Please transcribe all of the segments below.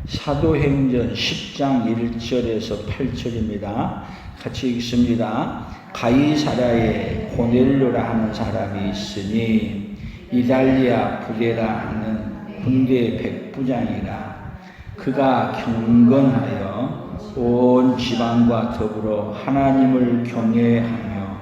사도행전 10장 1절에서 8절입니다. 같이 읽습니다. 가이사랴에 고넬료라 하는 사람이 있으니 이달리아 부대라 하는 군대 백부장이라. 그가 경건하여 온 지방과 더불어 하나님을 경외하며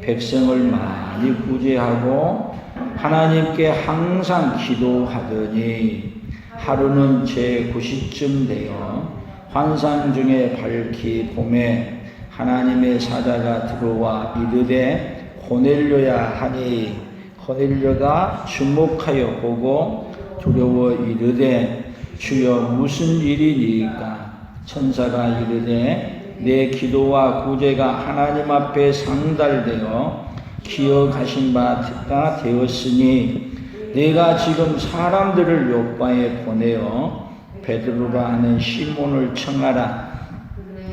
백성을 많이 구제하고 하나님께 항상 기도하더니 하루는 제9시쯤 되어 환상 중에 밝히 봄에 하나님의 사자가 들어와 이르되 고넬료야 하니 고넬료가 주목하여 보고 두려워 이르되 주여 무슨 일이니까? 천사가 이르되 내 기도와 구제가 하나님 앞에 상달되어 기억하신 바가 되었으니 내가 지금 사람들을 요바에 보내어 베드로라 하는 시몬을 청하라.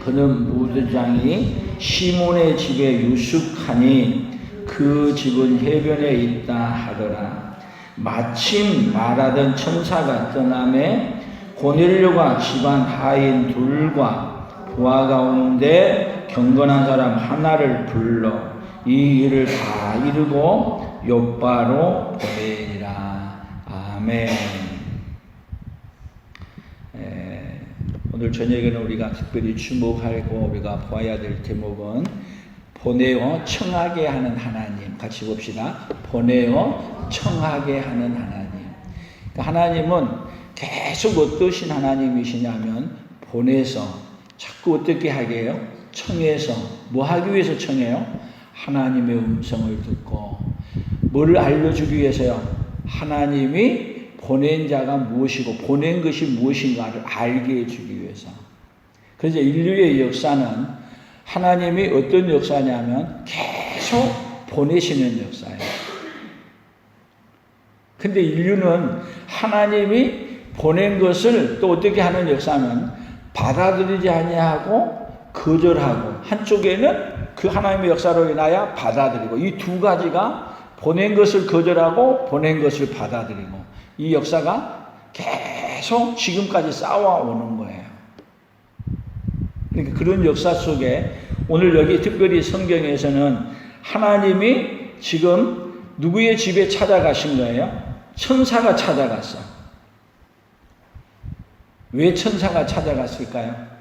그는 무드장이 시몬의 집에 유숙하니 그 집은 해변에 있다 하더라. 마침 말하던 천사가 떠나매 고넬료가 집안 하인 둘과 부하 가운데 경건한 사람 하나를 불러 이 일을 다 이루고 요바로 보내니라. 아멘. 오늘 저녁에는 우리가 특별히 주목하고 우리가 보아야 될 대목은 보내어 청하게 하는 하나님. 같이 봅시다. 보내어 청하게 하는 하나님. 그러니까 하나님은 계속 어떠신 하나님이시냐면 보내서 자꾸 어떻게 하게 해요? 청해서. 뭐 하기 위해서 청해요? 하나님의 음성을 듣고. 뭐를 알려주기 위해서요? 하나님이 보낸 자가 무엇이고 보낸 것이 무엇인가를 알게 해주기 위해서. 그래서 인류의 역사는 하나님이 어떤 역사냐면 계속 보내시는 역사예요. 근데 인류는 하나님이 보낸 것을 또 어떻게 하는 역사면 받아들이지 아니하고 거절하고, 한쪽에는 그 하나님의 역사로 인하여 받아들이고, 이 두 가지가 보낸 것을 거절하고 보낸 것을 받아들이고, 이 역사가 계속 지금까지 쌓아오는 거예요. 그러니까 그런 역사 속에 오늘 여기 특별히 성경에서는 하나님이 지금 누구의 집에 찾아가신 거예요? 천사가 찾아갔어. 왜 천사가 찾아갔을까요?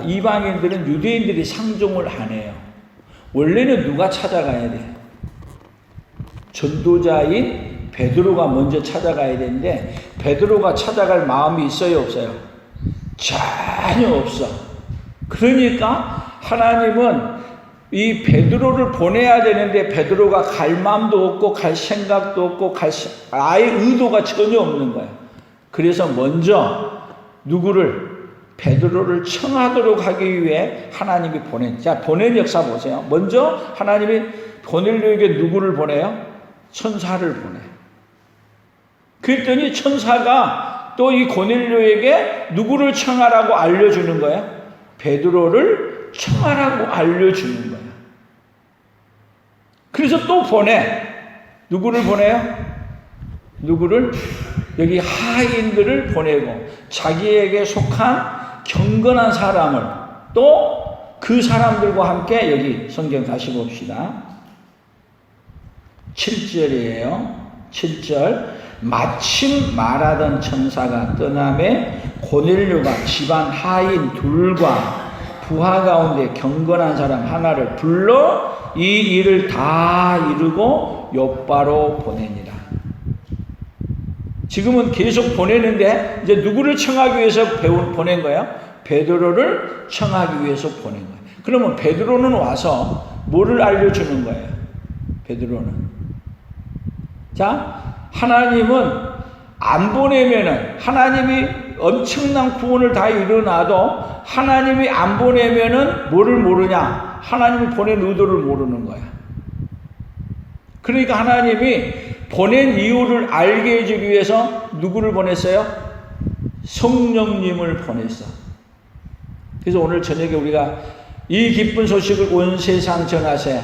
이방인들은 유대인들이 상종을 안 해요. 원래는 누가 찾아가야 돼? 전도자인 베드로가 먼저 찾아가야 되는데 베드로가 찾아갈 마음이 있어요, 없어요? 전혀 없어. 그러니까 하나님은 이 베드로를 보내야 되는데 베드로가 갈 마음도 없고 갈 생각도 없고 아예 의도가 전혀 없는 거예요. 그래서 먼저 누구를? 베드로를 청하도록 하기 위해 하나님이 보낸 역사 보세요. 먼저 하나님이 고넬료에게 누구를 보내요? 천사를 보내요. 그랬더니 천사가 또 이 고넬료에게 누구를 청하라고 알려주는 거예요? 베드로를 청하라고 알려주는 거예요. 그래서 또 보내. 누구를 보내요? 누구를? 여기 하인들을 보내고 자기에게 속한 경건한 사람을 또 그 사람들과 함께 여기 성경 다시 봅시다. 7절이에요. 7절. 마침 말하던 천사가 떠나매 고넬료가 집안 하인 둘과 부하 가운데 경건한 사람 하나를 불러 이 일을 다 이루고 요바로 보내니라. 지금은 계속 보내는데 이제 누구를 청하기 위해서 보낸 거예요? 베드로를 청하기 위해서 보낸 거예요. 그러면 베드로는 와서 뭐를 알려주는 거예요? 베드로는. 자, 하나님은 안 보내면은, 하나님이 엄청난 구원을 다 이뤄놔도 하나님이 안 보내면은 뭐를 모르냐? 하나님이 보낸 의도를 모르는 거야. 그러니까 하나님이 보낸 이유를 알게 해주기 위해서 누구를 보냈어요? 성령님을 보냈어. 그래서 오늘 저녁에 우리가 이 기쁜 소식을 온 세상 전하세.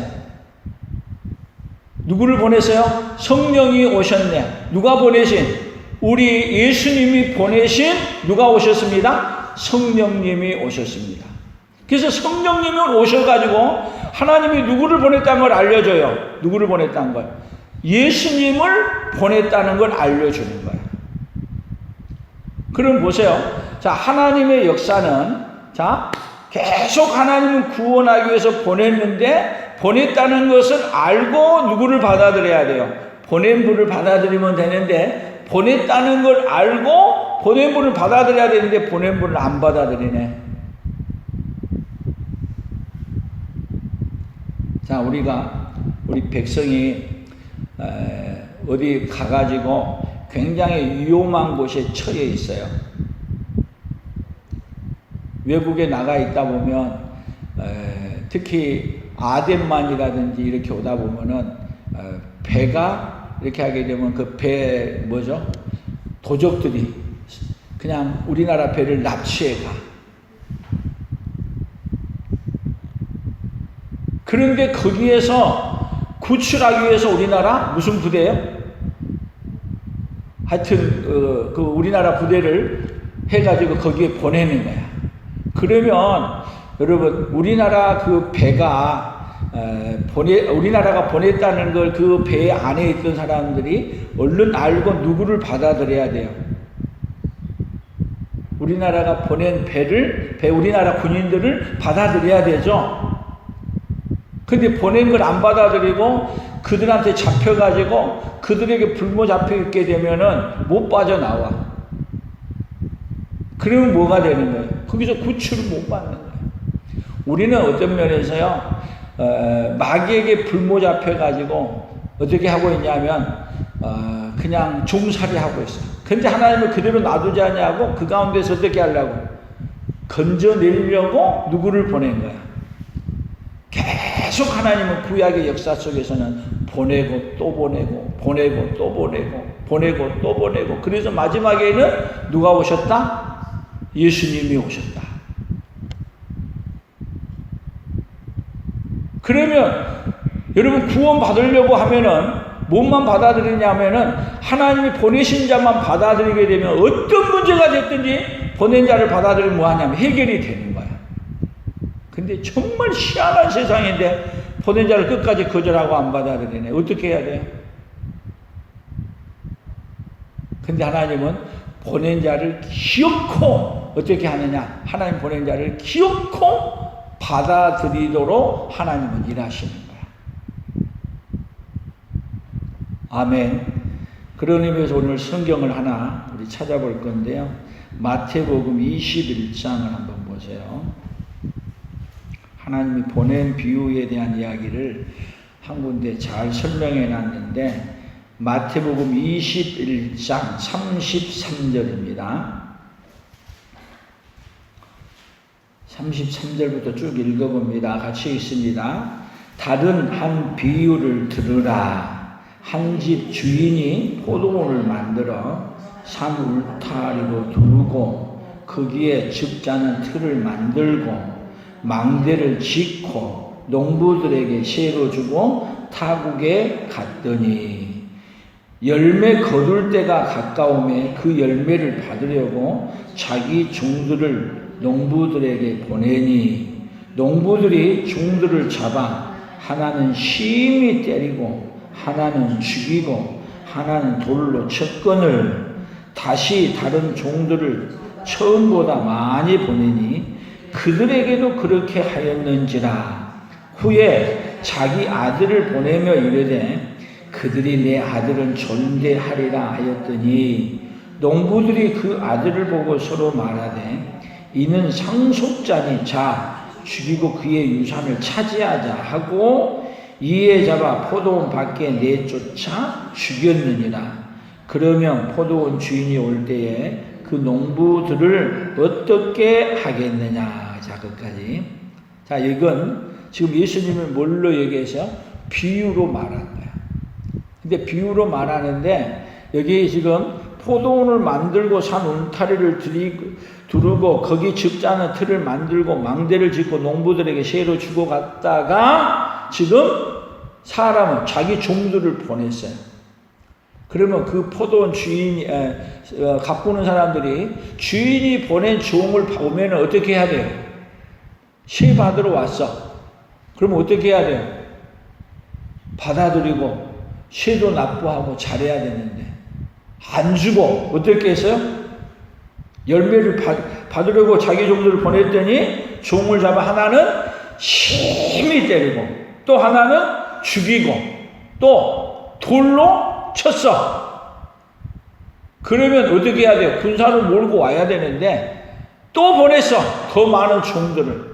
누구를 보냈어요? 성령이 오셨네. 누가 보내신? 우리 예수님이 보내신 누가 오셨습니다? 성령님이 오셨습니다. 그래서 성령님이 오셔가지고 하나님이 누구를 보냈다는 걸 알려줘요. 누구를 보냈다는 걸. 예수님을 보냈다는 걸 알려주는 거예요. 그럼 보세요. 자, 하나님의 역사는, 자, 계속 하나님은 구원하기 위해서 보냈는데, 보냈다는 것을 알고 누구를 받아들여야 돼요? 보낸 분을 받아들이면 되는데, 보냈다는 걸 알고 보낸 분을 받아들여야 되는데, 보낸 분을 안 받아들이네. 자, 우리 백성이 어디 가가지고 굉장히 위험한 곳에 처해 있어요. 외국에 나가 있다 보면 특히 아덴만이라든지 이렇게 오다 보면은 배가 이렇게 하게 되면 그 배 뭐죠? 도적들이 그냥 우리나라 배를 납치해 가. 그런데 거기에서 구출하기 위해서 우리나라 무슨 부대예요? 하여튼 그 우리나라 부대를 해가지고 거기에 보내는 거야. 그러면 여러분 우리나라 그 배가 우리나라가 보냈다는 걸 그 배 안에 있던 사람들이 얼른 알고 누구를 받아들여야 돼요. 우리나라가 보낸 우리나라 군인들을 받아들여야 되죠. 근데 보낸 걸 안 받아들이고 그들한테 잡혀가지고 그들에게 불모 잡혀 있게 되면은 못 빠져나와. 그러면 뭐가 되는 거예요? 거기서 구출을 못 받는 거예요. 우리는 어떤 면에서요, 마귀에게 불모 잡혀가지고 어떻게 하고 있냐면, 그냥 종살이 하고 있어요. 근데 하나님은 그대로 놔두지 않냐고 그 가운데서 어떻게 하려고? 건져내려고 누구를 보낸 거야. 계속 하나님은 구약의 역사 속에서는 보내고 또 보내고 보내고 또 보내고 보내고 또 보내고 그래서 마지막에는 누가 오셨다? 예수님이 오셨다. 그러면 여러분 구원 받으려고 하면은 뭐만 받아들이냐면은 하나님이 보내신 자만 받아들이게 되면 어떤 문제가 됐든지 보낸 자를 받아들이면 뭐하냐면 해결이 되는 거야. 근데 정말 희한한 세상인데 보낸 자를 끝까지 거절하고 안 받아들이네. 어떻게 해야 돼요? 근데 하나님은 보낸 자를 기어코 어떻게 하느냐? 하나님 보낸 자를 기어코 받아들이도록 하나님은 일하시는 거야. 아멘. 그런 의미에서 오늘 성경을 하나 우리 찾아볼 건데요. 마태복음 21장을 한번 보세요. 하나님이 보낸 비유에 대한 이야기를 한 군데 잘 설명해 놨는데 마태복음 21장 33절입니다. 33절부터 쭉 읽어봅니다. 같이 읽습니다. 다른 한 비유를 들으라. 한 집 주인이 포도원을 만들어 산 울타리로 두르고 거기에 즙자는 틀을 만들고 망대를 짓고 농부들에게 세로 주고 타국에 갔더니 열매 거둘 때가 가까우매 그 열매를 받으려고 자기 종들을 농부들에게 보내니 농부들이 종들을 잡아 하나는 심히 때리고 하나는 죽이고 하나는 돌로 쳤거늘 다시 다른 종들을 처음보다 많이 보내니 그들에게도 그렇게 하였는지라. 후에 자기 아들을 보내며 이르되 그들이 내 아들은 존대하리라 하였더니 농부들이 그 아들을 보고 서로 말하되 이는 상속자니 자 죽이고 그의 유산을 차지하자 하고 이에 잡아 포도원 밖에 내쫓아 죽였느니라. 그러면 포도원 주인이 올 때에 그 농부들을 어떻게 하겠느냐. 자, 끝까지. 자, 이건 지금 예수님은 뭘로 얘기해서 비유로 말하는 거야. 근데 비유로 말하는데 여기 지금 포도원을 만들고 산 울타리를 두르고 거기 즙자는 틀을 만들고 망대를 짓고 농부들에게 세로 주고 갔다가 지금 사람은 자기 종들을 보냈어요. 그러면 그 포도원 주인이 가꾸는 사람들이 주인이 보낸 종을 보면 어떻게 해야 돼요? 시 받으러 왔어. 그러면 어떻게 해야 돼요? 받아들이고 시도 납부하고 잘해야 되는데 안 주고 어떻게 했어요? 열매를 받으려고 자기 종들을 보냈더니 종을 잡아 하나는 심히 때리고 또 하나는 죽이고 또 돌로 쳤어. 그러면 어떻게 해야 돼요? 군사를 몰고 와야 되는데 또 보냈어. 더 많은 종들을.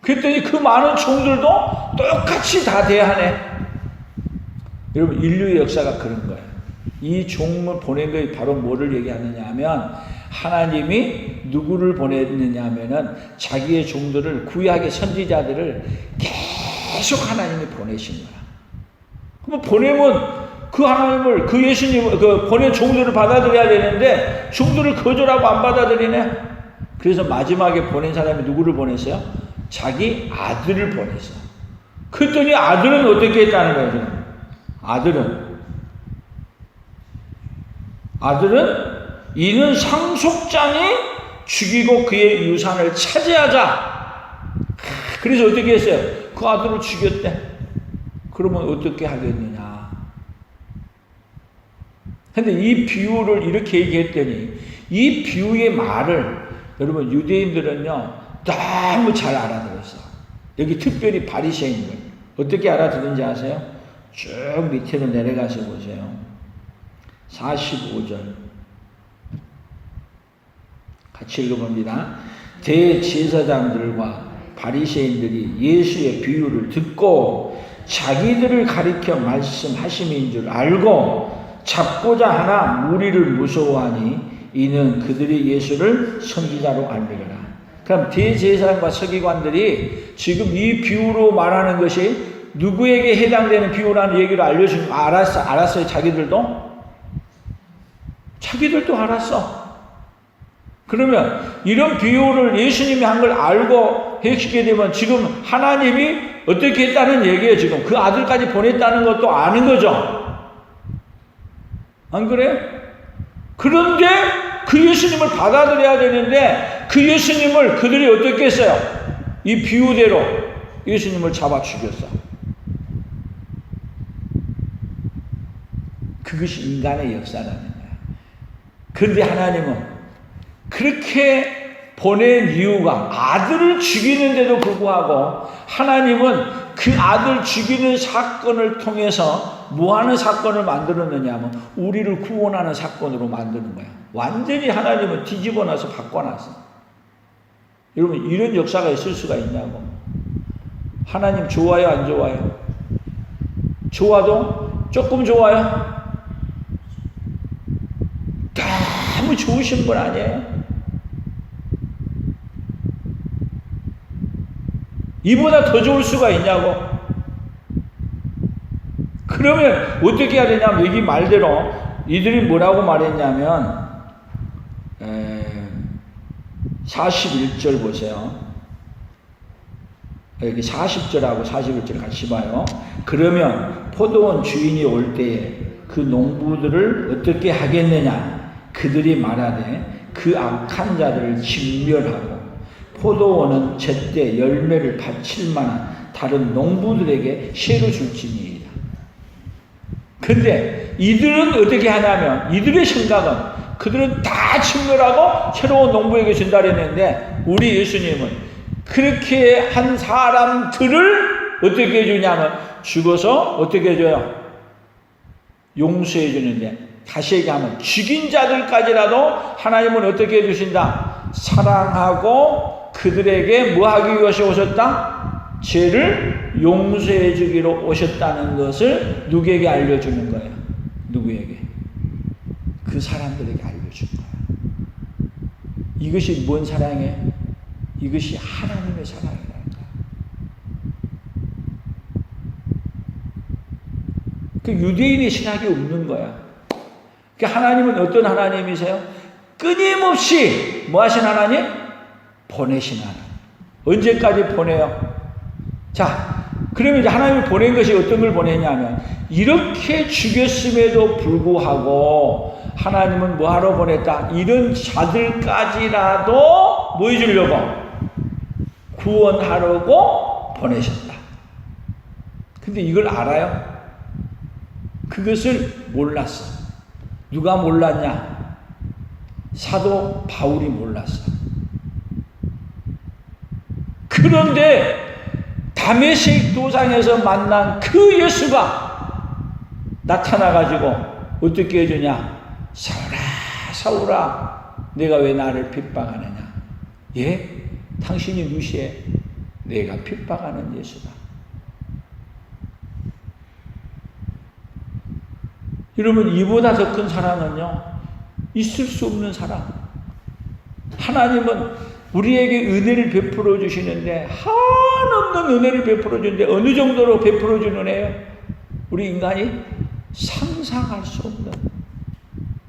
그랬더니 그 많은 종들도 똑같이 다 대하네. 여러분, 인류의 역사가 그런 거예요. 이 종을 보낸 것이 바로 뭐를 얘기하느냐 하면 하나님이 누구를 보냈느냐 하면은 자기의 종들을, 구약의 선지자들을 계속 하나님이 보내신 거야. 그럼 보내면 그 하나님을, 그 예수님을, 그 보낸 종들을 받아들여야 되는데 종들을 거절하고 안 받아들이네. 그래서 마지막에 보낸 사람이 누구를 보냈어요? 자기 아들을 보냈어. 그랬더니 아들은 어떻게 했다는 거예요, 지금? 아들은 이는 상속자니 죽이고 그의 유산을 차지하자. 그래서 어떻게 했어요? 그 아들을 죽였대. 그러면 어떻게 하겠느냐. 근데 이 비유를 이렇게 얘기했더니 이 비유의 말을 여러분 유대인들은요 너무 잘 알아들었어. 여기 특별히 바리새인들 어떻게 알아들은지 아세요? 쭉 밑으로 내려가서 보세요. 45절 같이 읽어봅니다. 대제사장들과 바리새인들이 예수의 비유를 듣고 자기들을 가리켜 말씀하심인 줄 알고 잡고자 하나 무리를 무서워하니 이는 그들이 예수를 선지자로 알미리라. 그럼 대제사장과 서기관들이 지금 이 비유로 말하는 것이 누구에게 해당되는 비유라는 얘기를 알려주면 알았어요. 자기들도 알았어. 그러면 이런 비유를 예수님이 한 걸 알고 해주게 되면 지금 하나님이 어떻게 했다는 얘기예요. 지금 그 아들까지 보냈다는 것도 아는 거죠. 안 그래요? 그런데 그 예수님을 받아들여야 되는데 그 예수님을 그들이 어떻게 했어요? 이 비유대로 예수님을 잡아 죽였어. 그것이 인간의 역사라는 거야. 그런데 하나님은 그렇게 보낸 이유가 아들을 죽이는데도 불구하고 하나님은 그 아들 죽이는 사건을 통해서 뭐하는 사건을 만들었느냐 하면 우리를 구원하는 사건으로 만드는 거야. 완전히 하나님은 뒤집어 놔서 바꿔놨어. 여러분 이런 역사가 있을 수가 있냐고. 하나님 좋아요 안 좋아요? 좋아도 조금 좋아요? 너무 좋으신 분 아니에요? 이보다 더 좋을 수가 있냐고. 그러면 어떻게 해야 되냐면 여기 말대로 이들이 뭐라고 말했냐면 41절 보세요. 여기 40절하고 41절 같이 봐요. 그러면 포도원 주인이 올 때에 그 농부들을 어떻게 하겠느냐. 그들이 말하되 그 악한 자들을 진멸하고 포도원은 제때 열매를 바칠 만한 다른 농부들에게 시로 줄지니이다. 근데 이들은 어떻게 하냐면 이들의 생각은 그들은 다 진멸하고 새로운 농부에게 준다 그랬는데 우리 예수님은 그렇게 한 사람들을 어떻게 해주냐면 죽어서 어떻게 해줘요? 용서해 주는데 다시 얘기하면 죽인 자들까지라도 하나님은 어떻게 해주신다? 사랑하고 그들에게 뭐 하기 위해서 오셨다? 죄를 용서해 주기로 오셨다는 것을 누구에게 알려주는 거예요? 누구에게? 그 사람들에게 알려준 거예요. 이것이 뭔 사랑이에요? 이것이 하나님의 사랑이라는 거예요. 그 유대인의 신학이 없는 거야. 그 하나님은 어떤 하나님이세요? 끊임없이 뭐 하신 하나님? 보내신 하나님. 언제까지 보내요? 자, 그러면 이제 하나님이 보낸 것이 어떤 걸 보냈냐면, 이렇게 죽였음에도 불구하고 하나님은 뭐하러 보냈다? 이런 자들까지라도 뭐 해주려고? 구원하려고 보내셨다. 근데 이걸 알아요? 그것을 몰랐어. 누가 몰랐냐? 사도 바울이 몰랐어. 그런데 다메섹 도상에서 만난 그 예수가 나타나가지고 어떻게 해주냐? 사울아, 사울아, 내가 왜 나를 핍박하느냐? 예? 당신이 무시해. 내가 핍박하는 예수다. 여러분, 이보다 더 큰 사랑은요, 있을 수 없는 사랑. 하나님은 우리에게 은혜를 베풀어 주시는데, 한없는 은혜를 베풀어 주는데, 어느 정도로 베풀어 주는 은혜요? 우리 인간이 상상할 수 없는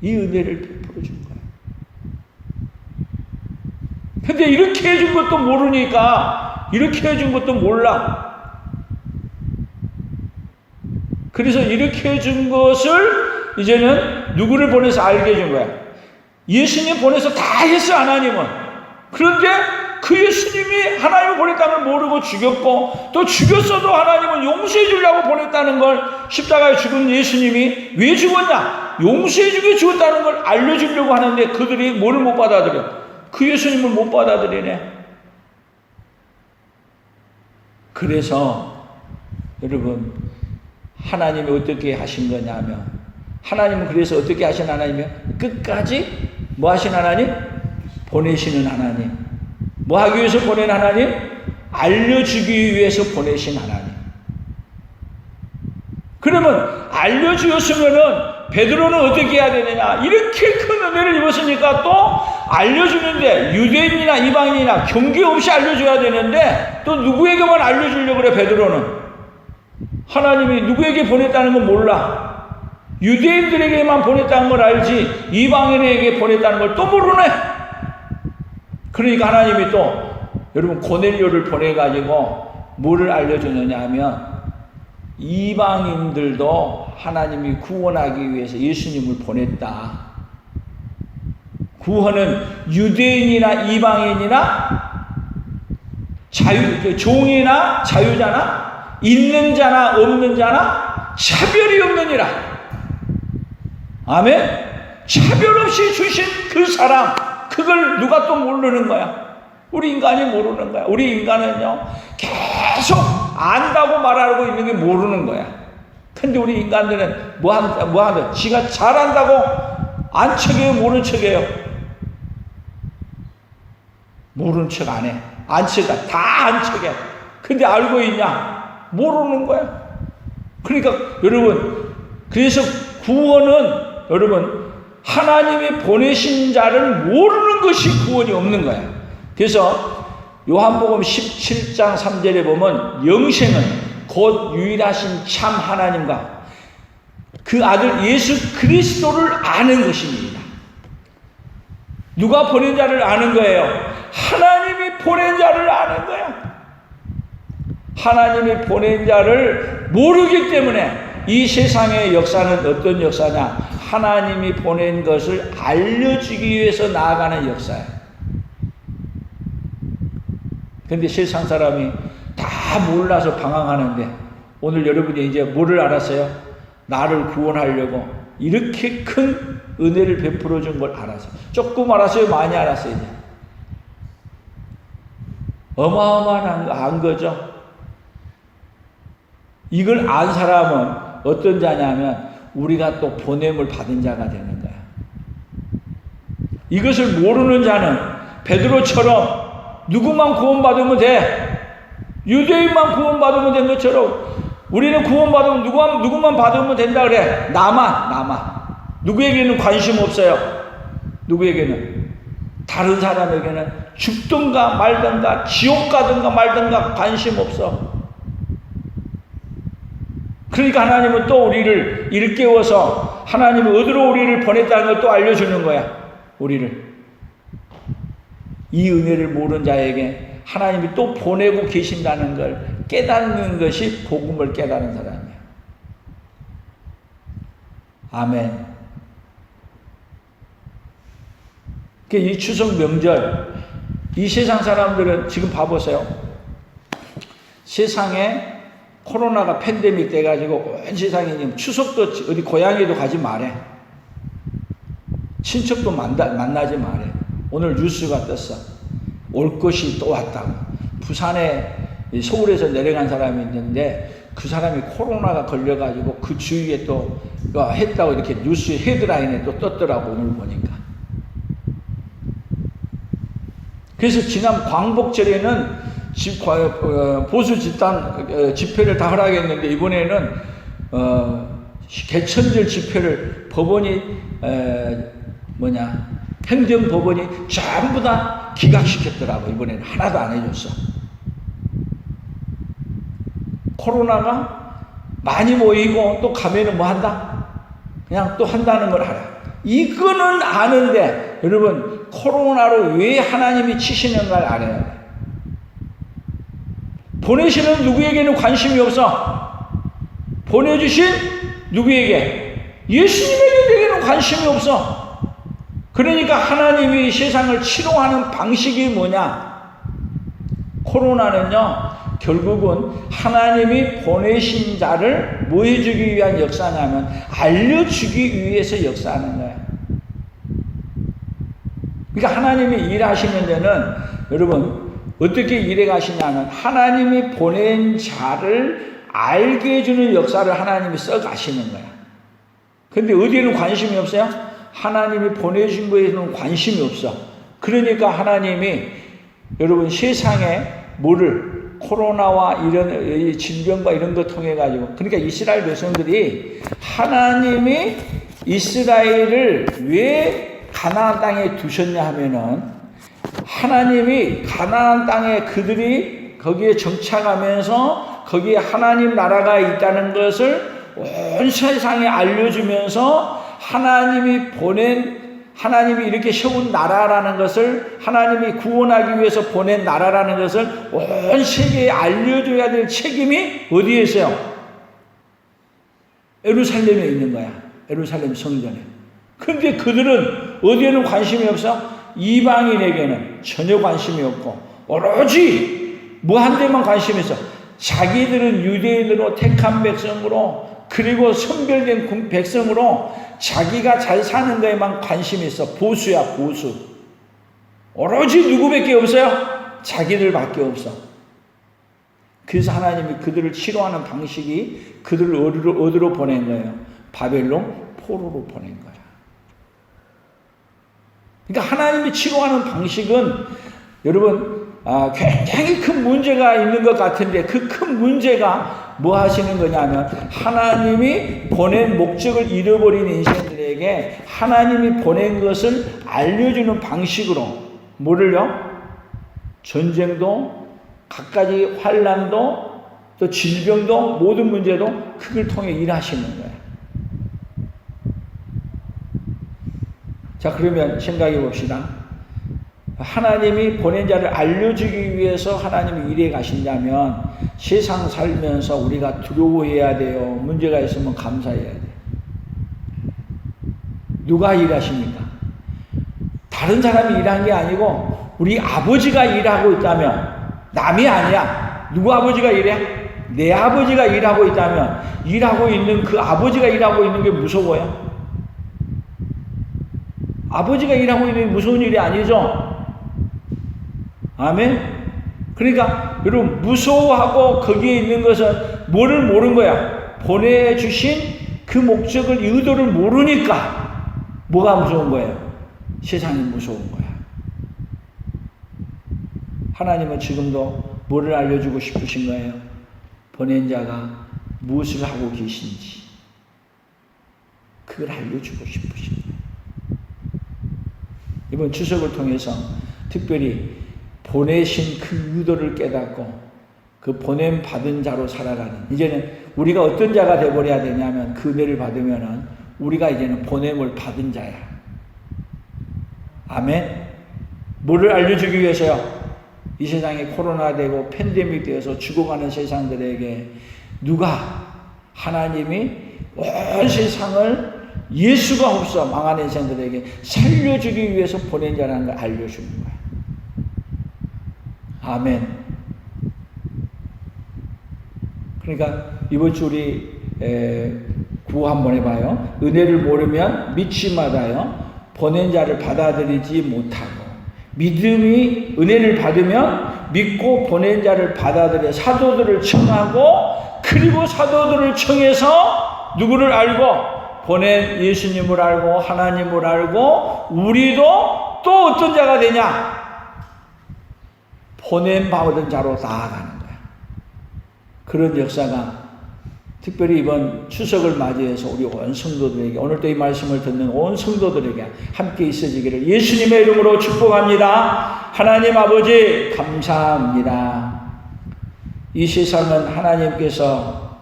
이 은혜를 베풀어 준 거예요. 근데 이렇게 해준 것도 모르니까, 이렇게 해준 것도 몰라. 그래서 이렇게 해준 것을 이제는 누구를 보내서 알게 해준 거야? 예수님 보내서 다 했어, 하나님은. 그런데 그 예수님이 하나님을 보냈다는 걸 모르고 죽였고, 또 죽였어도 하나님은 용서해 주려고 보냈다는 걸, 십자가에 죽은 예수님이 왜 죽었냐? 용서해 주게 죽었다는 걸 알려주려고 하는데 그들이 뭐를 못 받아들여? 그 예수님을 못 받아들이네. 그래서 여러분, 하나님이 어떻게 하신 거냐면, 하나님은 그래서 어떻게 하신 하나님이요? 끝까지 뭐 하신 하나님? 보내시는 하나님. 뭐 하기 위해서 보낸 하나님? 알려주기 위해서 보내신 하나님. 그러면 알려주었으면은 베드로는 어떻게 해야 되느냐? 이렇게 큰 은혜를 입었으니까 또 알려주는데, 유대인이나 이방인이나 경계없이 알려줘야 되는데 또 누구에게만 알려주려고 그래? 베드로는 하나님이 누구에게 보냈다는 건 몰라. 유대인들에게만 보냈다는 걸 알지 이방인에게 보냈다는 걸 또 모르네. 그러니까 하나님이 또 여러분 고넬료를 보내가지고 뭐를 알려주느냐 하면, 이방인들도 하나님이 구원하기 위해서 예수님을 보냈다. 구원은 유대인이나 이방인이나 종이나 자유자나 있는 자나 없는 자나 차별이 없느니라. 아멘? 차별 없이 주신 그 사랑, 그걸 누가 또 모르는 거야? 우리 인간이 모르는 거야. 우리 인간은요, 계속 안다고 말하고 있는 게 모르는 거야. 근데 우리 인간들은 뭐 하는, 지가 잘한다고 안 척해요? 모르는 척해요? 모르는 척 안 해. 안 척해. 다 안 척해. 근데 알고 있냐? 모르는 거야. 그러니까 여러분, 그래서 구원은 여러분 하나님이 보내신 자를 모르는 것이 구원이 없는 거야. 그래서 요한복음 17장 3절에 보면, 영생은 곧 유일하신 참 하나님과 그 아들 예수 그리스도를 아는 것입니다. 누가 보낸 자를 아는 거예요? 하나님이 보낸 자를 아는 거야. 하나님이 보낸 자를 모르기 때문에 이 세상의 역사는 어떤 역사냐? 하나님이 보낸 것을 알려주기 위해서 나아가는 역사예요. 근데 세상 사람이 다 몰라서 방황하는데, 오늘 여러분이 이제 뭐를 알았어요? 나를 구원하려고 이렇게 큰 은혜를 베풀어 준 걸 알았어요. 조금 알았어요? 많이 알았어요? 이제 어마어마한 거죠. 이걸 안 사람은 어떤 자냐면, 우리가 또 보냄을 받은 자가 되는 거야. 이것을 모르는 자는 베드로처럼 누구만 구원받으면 돼, 유대인만 구원받으면 된 것처럼, 우리는 구원받으면 누구만 받으면 된다 그래. 나만. 누구에게는 관심 없어요. 누구에게는? 다른 사람에게는 죽든가 말든가 지옥 가든가 말든가 관심 없어. 그러니까 하나님은 또 우리를 일깨워서 하나님은 어디로 우리를 보냈다는 걸 또 알려주는 거야. 우리를. 이 은혜를 모르는 자에게 하나님이 또 보내고 계신다는 걸 깨닫는 것이 복음을 깨닫는 사람이에요. 아멘. 이 추석 명절, 이 세상 사람들은 지금 봐보세요. 세상에 코로나가 팬데믹 돼가지고 온 세상에 지금 추석도 어디 고향에도 가지 말해. 친척도 만나지 말해. 오늘 뉴스가 떴어. 올 것이 또 왔다고. 부산에 서울에서 내려간 사람이 있는데 그 사람이 코로나가 걸려가지고 그 주위에 또 했다고 이렇게 뉴스 헤드라인에 또 떴더라고 오늘 보니까. 그래서 지난 광복절에는 보수 집단 집회를 다 허락했는데 이번에는 개천절 집회를 법원이 행정법원이 전부 다 기각시켰더라고. 이번에는 하나도 안 해줬어. 코로나가 많이 모이고 또 가면은 뭐 한다? 그냥 또 한다는 걸 알아. 이거는 아는데 여러분 코로나로 왜 하나님이 치시는가를 알아야 돼. 보내시는 누구에게는 관심이 없어. 보내주신 누구에게? 예수님에게는 관심이 없어. 그러니까 하나님이 세상을 치료하는 방식이 뭐냐? 코로나는요, 결국은 하나님이 보내신 자를 뭐 해주기 위한 역사냐면 알려주기 위해서 역사하는 거야. 그러니까 하나님이 일하시는 데는 여러분 어떻게 일해 가시냐면 하나님이 보낸 자를 알게 해주는 역사를 하나님이 써 가시는 거야. 근데 어디에는 관심이 없어요? 하나님이 보내신 거에는 관심이 없어. 그러니까 하나님이 여러분 세상에 뭐를 코로나와 이런 질병과 이런 거 통해 가지고 그러니까 이스라엘 백성들이 하나님이 이스라엘을 왜 가나안 땅에 두셨냐 하면은 하나님이 가나안 땅에 그들이 거기에 정착하면서 거기에 하나님 나라가 있다는 것을 온 세상에 알려주면서 하나님이 이렇게 세운 나라라는 것을 하나님이 구원하기 위해서 보낸 나라라는 것을 온 세계에 알려줘야 될 책임이 어디에 있어요? 예루살렘에 있는 거야. 예루살렘 성전에. 근데 그들은 어디에는 관심이 없어? 이방인에게는 전혀 관심이 없고 오로지 뭐 한 데만 관심이 있어. 자기들은 유대인으로 택한 백성으로 그리고 선별된 백성으로 자기가 잘 사는 거에만 관심이 있어. 보수야, 보수. 오로지 누구밖에 없어요? 자기들밖에 없어. 그래서 하나님이 그들을 치료하는 방식이 그들을 어디로 보낸 거예요? 바벨론 포로로 보낸 거야. 그러니까 하나님이 치료하는 방식은 여러분 굉장히 큰 문제가 있는 것 같은데 그 큰 문제가 뭐 하시는 거냐면 하나님이 보낸 목적을 잃어버린 인생들에게 하나님이 보낸 것을 알려주는 방식으로 뭐를요? 전쟁도 갖가지 환난도 또 질병도 모든 문제도 그걸 통해 일하시는 거예요. 자, 그러면 생각해 봅시다. 하나님이 보낸 자를 알려주기 위해서 하나님이 일해 가신다면 세상 살면서 우리가 두려워해야 돼요. 문제가 있으면 감사해야 돼요. 누가 일하십니까? 다른 사람이 일한 게 아니고 우리 아버지가 일하고 있다면 남이 아니야. 누구 아버지가 일해? 내 아버지가 일하고 있다면 일하고 있는 그 아버지가 일하고 있는 게 무서워요? 아버지가 일하고 있는 게 무서운 일이 아니죠? 아멘? 그러니까 여러분 무서워하고 거기에 있는 것은 뭐를 모르는 거야? 보내주신 그 목적을 의도를 모르니까 뭐가 무서운 거예요? 세상이 무서운 거야. 하나님은 지금도 뭐를 알려주고 싶으신 거예요? 보낸 자가 무엇을 하고 계신지 그걸 알려주고 싶으신 거예요. 이번 추석을 통해서 특별히 보내신 그 의도를 깨닫고 그 보냄 받은 자로 살아가는 이제는 우리가 어떤 자가 되어버려야 되냐면 그 은혜를 받으면은 우리가 이제는 보냄을 받은 자야. 아멘. 뭐를 알려주기 위해서요? 이 세상에 코로나 되고 팬데믹 되어서 죽어가는 세상들에게 누가 하나님이 온 세상을 예수가 없어 망하는 인생들에게 살려주기 위해서 보낸 자라는 걸 알려주는 거야. 아멘. 그러니까 이번 주 우리 구호 한번 해봐요. 은혜를 모르면 믿지마다요 보낸 자를 받아들이지 못하고, 믿음이 은혜를 받으면 믿고 보낸 자를 받아들여 사도들을 청하고, 그리고 사도들을 청해서 누구를 알고, 보낸 예수님을 알고 하나님을 알고, 우리도 또 어떤 자가 되냐? 보냄 받은 자로 나아가는 거야. 그런 역사가 특별히 이번 추석을 맞이해서 우리 온 성도들에게, 오늘 또 이 말씀을 듣는 온 성도들에게 함께 있어지기를 예수님의 이름으로 축복합니다. 하나님 아버지 감사합니다. 이 세상은 하나님께서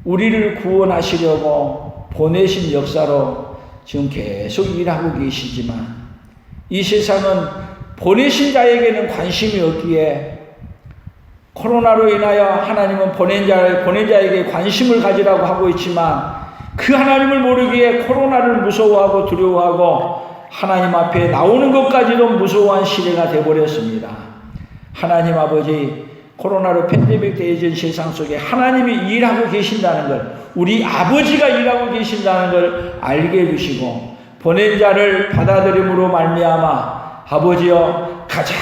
우리를 구원하시려고 보내신 역사로 지금 계속 일하고 계시지만, 이 세상은 보내신 자에게는 관심이 없기에 코로나로 인하여 하나님은 보낸 자에게 관심을 가지라고 하고 있지만, 그 하나님을 모르기에 코로나를 무서워하고 두려워하고 하나님 앞에 나오는 것까지도 무서워한 시대가 되어버렸습니다. 하나님 아버지, 코로나로 팬데믹 대전 세상 속에 하나님이 일하고 계신다는 걸, 우리 아버지가 일하고 계신다는 걸 알게 해주시고, 보낸 자를 받아들임으로 말미암아 아버지여 가장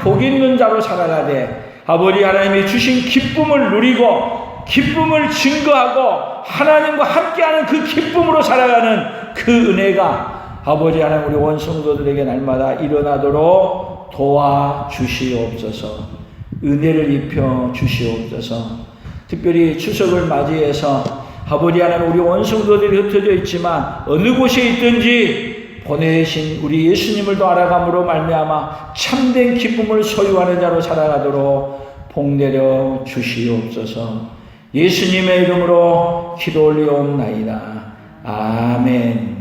복 있는 자로 살아가되, 아버지 하나님이 주신 기쁨을 누리고 기쁨을 증거하고 하나님과 함께하는 그 기쁨으로 살아가는 그 은혜가 아버지 하나님 우리 온 성도들에게 날마다 일어나도록 도와주시옵소서. 은혜를 입혀 주시옵소서. 특별히 추석을 맞이해서 아버지 하나님 우리 온 성도들이 흩어져 있지만 어느 곳에 있든지 보내신 우리 예수님을 더 알아감으로 말미암아 참된 기쁨을 소유하는 자로 살아가도록 복내려 주시옵소서. 예수님의 이름으로 기도 올리옵나이다. 아멘.